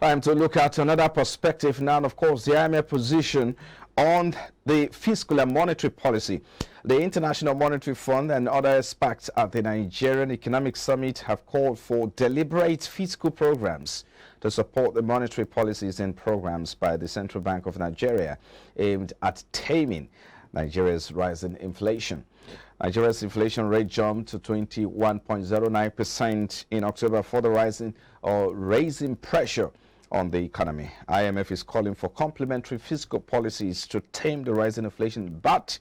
Time to look at another perspective now. Of course, the IMF position on the fiscal and monetary policy. The International Monetary Fund and other experts at the Nigerian Economic Summit have called for deliberate fiscal programs to support the monetary policies and programs by the Central Bank of Nigeria aimed at taming Nigeria's rising inflation. Nigeria's inflation rate jumped to 21.09% in October, further raising pressure on the economy. IMF is calling for complementary fiscal policies to tame the rising inflation. But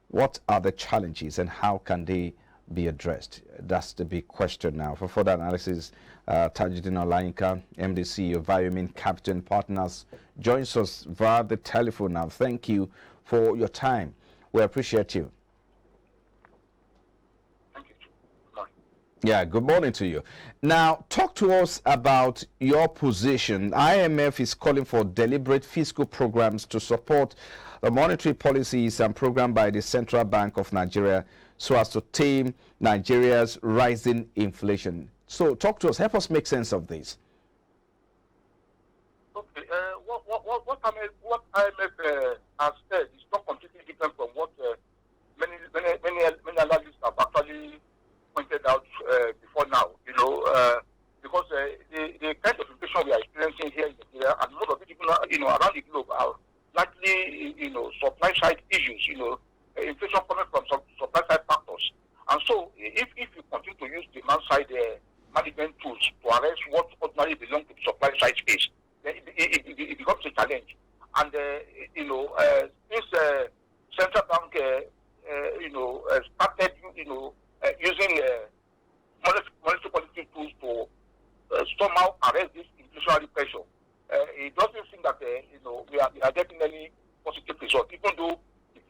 what are the challenges and how can they be addressed? That's the big question now. For further analysis, Tajuddin Olayinka, MD of Vitamin Capital Partners, joins us via the telephone now. Thank you for your time. We appreciate you. Yeah, good morning to you. Now, talk to us about your position. IMF is calling for deliberate fiscal programs to support the monetary policies and program by the Central Bank of Nigeria so as to tame Nigeria's rising inflation. So, talk to us. Help us make sense of this. Okay. What IMF has said is not completely different from what many analysts have actually pointed out before now, because the kind of inflation we are experiencing here in Nigeria and most of the people, around the globe are likely, supply side issues, inflation coming from some supply side factors. And so, if you continue to use demand side management tools to arrest what ordinarily belongs to the supply side space, then it becomes a challenge. And since central bank, started, using monetary policy tools to somehow arrest this inflationary pressure, it doesn't seem that we are getting any positive result, even though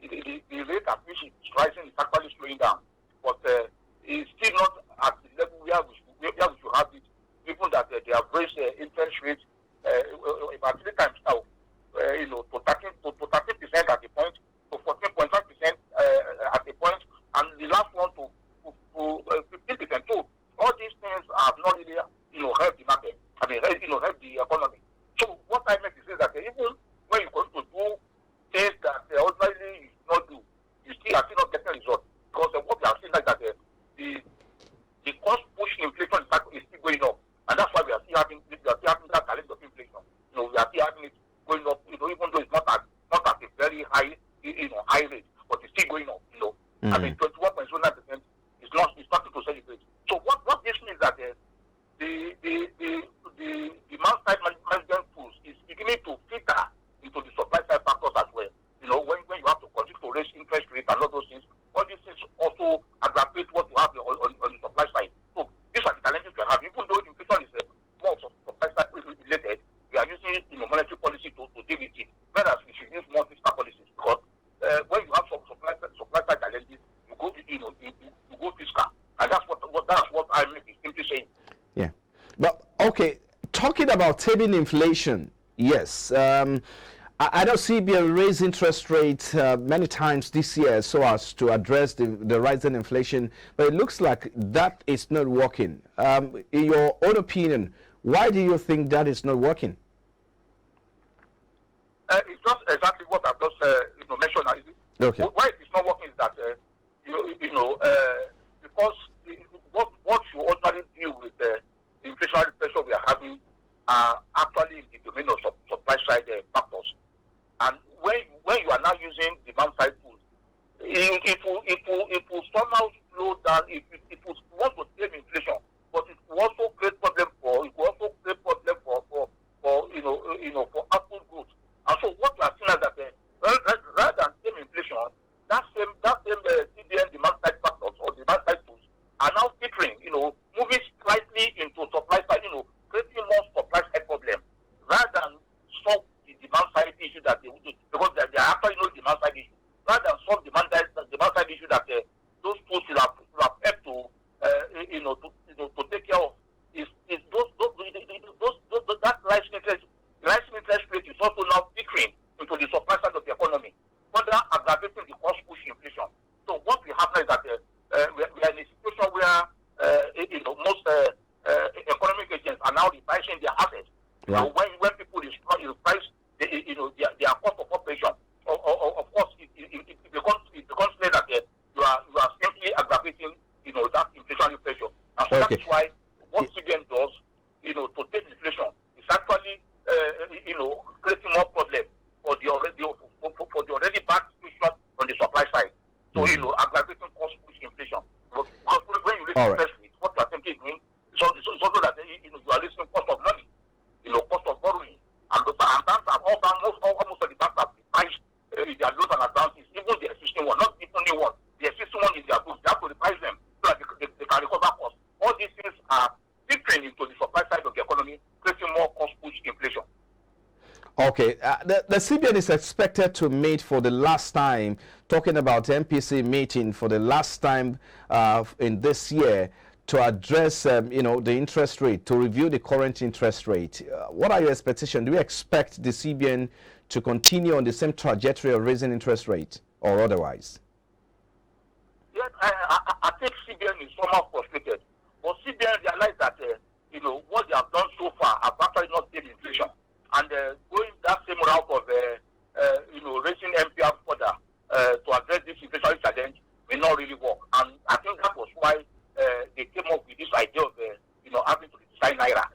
the rate at which it's rising is actually slowing down. But it's still not at the level where we should have it, given that they have raised interest rates about 3 times now, to 13% at the point, to 14.5% at the point, and the last one to 15%. So all these things have not really, helped the market. Helped the economy. So what I meant to say is that even when you're going to do things that ordinarily you should not do, you still are still not getting a result. Because what we have seen is that the cost push inflation is still going up, and that's why we are still having that challenge of inflation. We are still having it going up, even though it's not at a very high, high rate, but it's still going up. 21.09% is nothing to celebrate. So what this means that the demand side management tools is beginning to filter into the supply side factors as well. When you have to continue to raise interest rates and all those things, all these things also aggravate what you have on the supply side. So these are the challenges we have. Even though inflation is more supply side related, we are using monetary policy to deal with it. Whereas we should use more fiscal policies, because when you have some supply side challenges, you go fiscal, and that's what I mean is simply saying. Yeah, but okay, talking about taming inflation, yes. I know CBN raised interest rates many times this year so as to address the rising inflation, but it looks like that is not working. In your own opinion, why do you think that is not working? It's just exactly what I've just mentioned. Okay. Why it is not working is that because what you ordinarily deal with the inflationary pressure we are having are actually in the domain of supply side factors. And when you are now using demand side tools, it will somehow slow down. It will want to tame inflation, but it will also create problem for output goods. And so what we are seeing is that rather than tame inflation, that same CBN demand side factors or demand side tools are now filtering, moving slightly into supply side, creating more supply side problem rather than solve the demand side issue that they would do, because they are actually no demand side issue. Rather than solve demand side issue that those tools will have helped to take care of is that rising interest Okay, the CBN is expected to meet for the last time, talking about MPC meeting for the last time in this year to address, the interest rate, to review the current interest rate. What are your expectations? Do you expect the CBN to continue on the same trajectory of raising interest rate or otherwise? Yes, I think CBN is somehow frustrated. But CBN realized that, what they have done so far have actually not tamed inflation. And going that same route of, raising MPR further to address this inflationary challenge may not really work. And I think that was why they came up with this idea of, having to design Naira,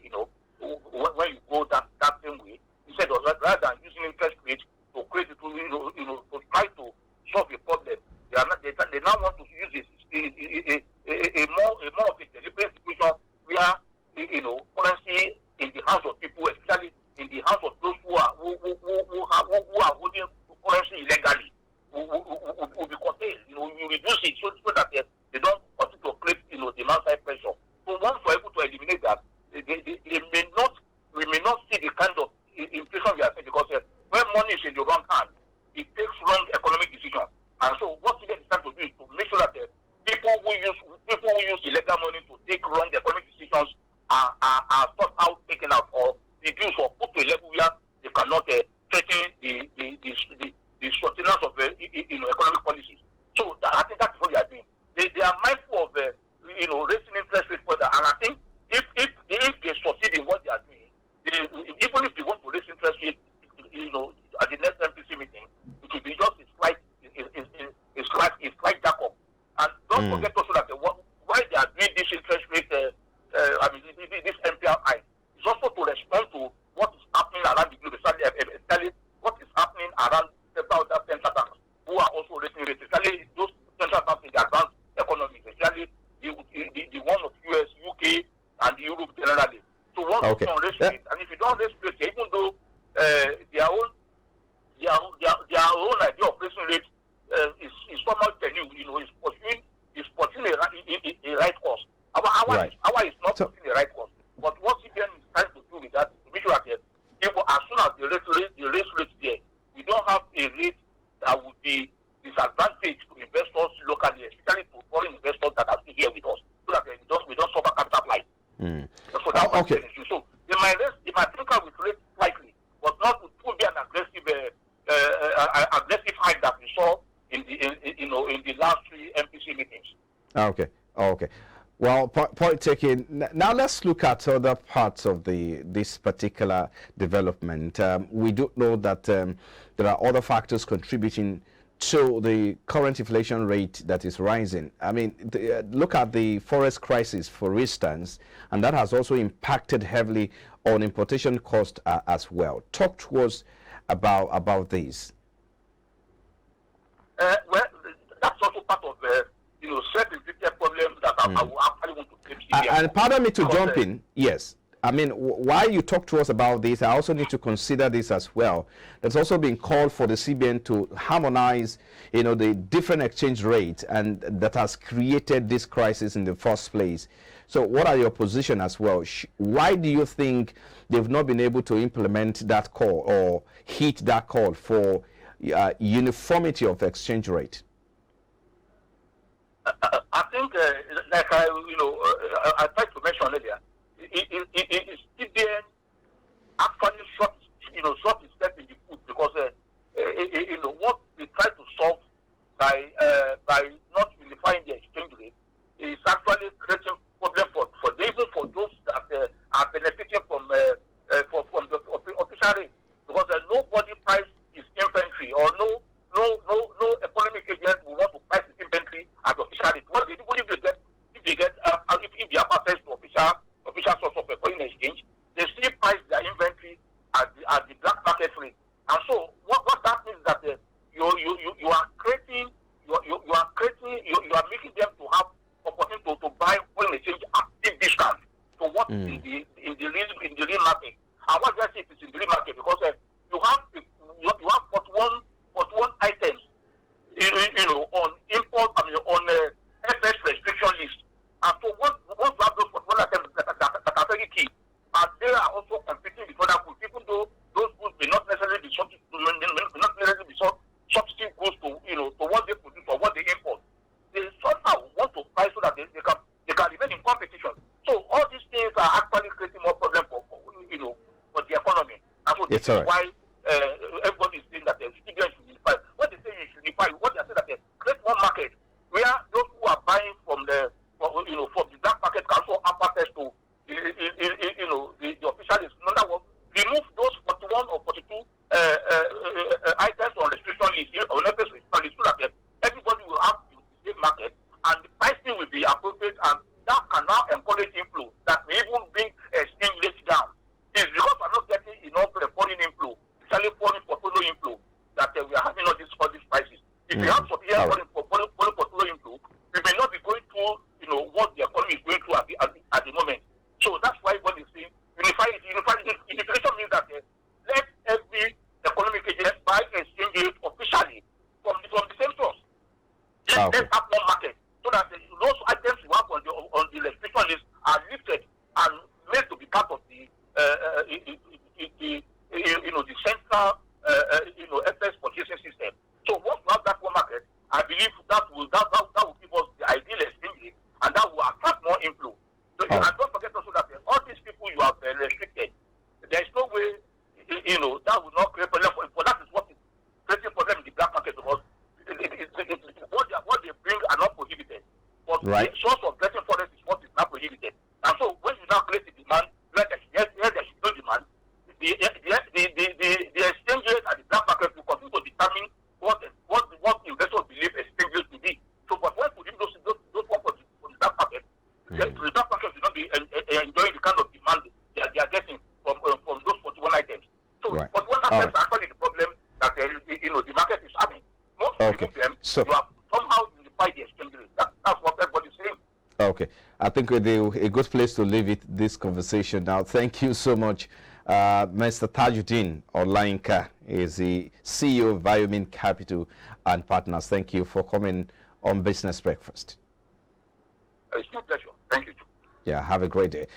when you go that same way, instead of rather than using interest rates to create it, to try to solve a problem, they now want to use a more of a deliberate situation where, currency in the hands of people, especially in the hands of those who are holding currency illegally, will be curtailed. You reduce it so that they don't continue to create, demand side pressure. So once we're able to eliminate that, we may not see the kind of inflation we are seeing, because when money is in the wrong hand, it takes wrong economic decisions. And so what we get to do is to make sure that people who use illegal money to take wrong economic decisions are thought out, taken out, or reduced or put to a level where they cannot threaten the sustenance of economic policies. So I think that's what they are doing. They are mindful of raising interest rates further, and I think if they succeed in what they are doing, even if they want to raise interest rates, at the next MPC meeting, it will be just a slight jack up. And don't forget also that why they are doing this interest rate, this MPR hike, is also to respond to what is happening around the globe, especially what is happening around several other central banks who are also raising rates, especially those central banks in the advanced economies, especially the one of US, UK, and Europe generally. So once you don't raise rates, and if you don't raise rates, even though their own idea of raising rates is somehow genuine, is pursuing a right course. Our is not pursuing a right course. But what CBN is trying to do with that is to make sure that as soon as the raise rates there, we don't have a rate that would be disadvantage to investors locally, especially to foreign investors that are still here with us, so that we don't suffer capital flight. So that's okay. So they might think with rate slightly, but not to be an aggressive hike that we saw in the last 3 MPC meetings. Okay. Well, point taken. Now let's look at other parts of this particular development. We do know that there are other factors contributing to the current inflation rate that is rising. I mean, look at the forest crisis, for instance, and that has also impacted heavily on importation cost as well. Talk to us about this. Well, that's also part of self-inflicted problems that I will actually want to blame CBN. And pardon me to jump in. Yes. I mean, while you talk to us about this, I also need to consider this as well. There's also been called for the CBN to harmonize, the different exchange rates, and that has created this crisis in the first place. So what are your position as well? Why do you think they've not been able to implement that call or hit that call for uniformity of exchange rate? I think, like I tried to mention earlier, CBN actually shot itself in the foot, because what they try to solve by not unifying the exchange rate is actually creating problem for those that are benefiting from the official rate, because nobody price his inventory, or no economic agent will want to price his inventory at official rate. What if they have access to official source of foreign exchange, they still price their inventory at the black market rate. And so what that means is that you are making them to have opportunity to buy foreign exchange at deep discount to what in the real market. And what do I say is in the real market? Because you have 41 items on import, on FX restriction list. And so once you have those 41 items that are very key, and they are also competing with other goods, even though those goods may not necessarily It's this all is right. why everybody is saying that the CBN should unify. What they say is unify. What they say that they create one market where those who are buying from the black market can also have access to the official is another one. Remove those 41 or 42 items on restriction list or restriction list so that everybody will have the same market and the pricing will be appropriate, and that can now encourage inflow that may even bring exchange rates down. It's because we're not getting enough foreign inflow, especially foreign portfolio inflow, that we are having all these prices. If we have sufficient foreign portfolio inflow, we may not be going through what the economy is going through at the moment. So that's why what is saying unification means that let every economic agent buy exchange rate officially from the same source. Let's have one market so that those items you have on the restriction list are lifted and made to be part of the central FX purchasing system. So once we have that one market, I believe that will give us the ideal exchange rate, and that will attract more inflow. So and don't forget also that all these people you have restricted, there is no way that will not create problem for that is what is creating problem in the black market, because what they bring are not prohibited. But the source of getting forex is what is not prohibited. And so when you now create the demand, where there is no demand, the exchange rate at the black market will continue to determine what investors believe exchange rate to be. So, but when we leave those one for the black market, the black market will not be enjoying the kind of demand they are getting from those 41 items. So, 41 items are actually the problem that the market is having. Most of them, you have somehow unified the exchange rate. That's what everybody is saying. Okay, I think we're a good place to leave it, this conversation now. Thank you so much. Mr. Tajuddin Olainka is the CEO of Vitamin Capital and Partners. Thank you for coming on Business Breakfast. It's my pleasure. Thank you. Yeah, have a great day.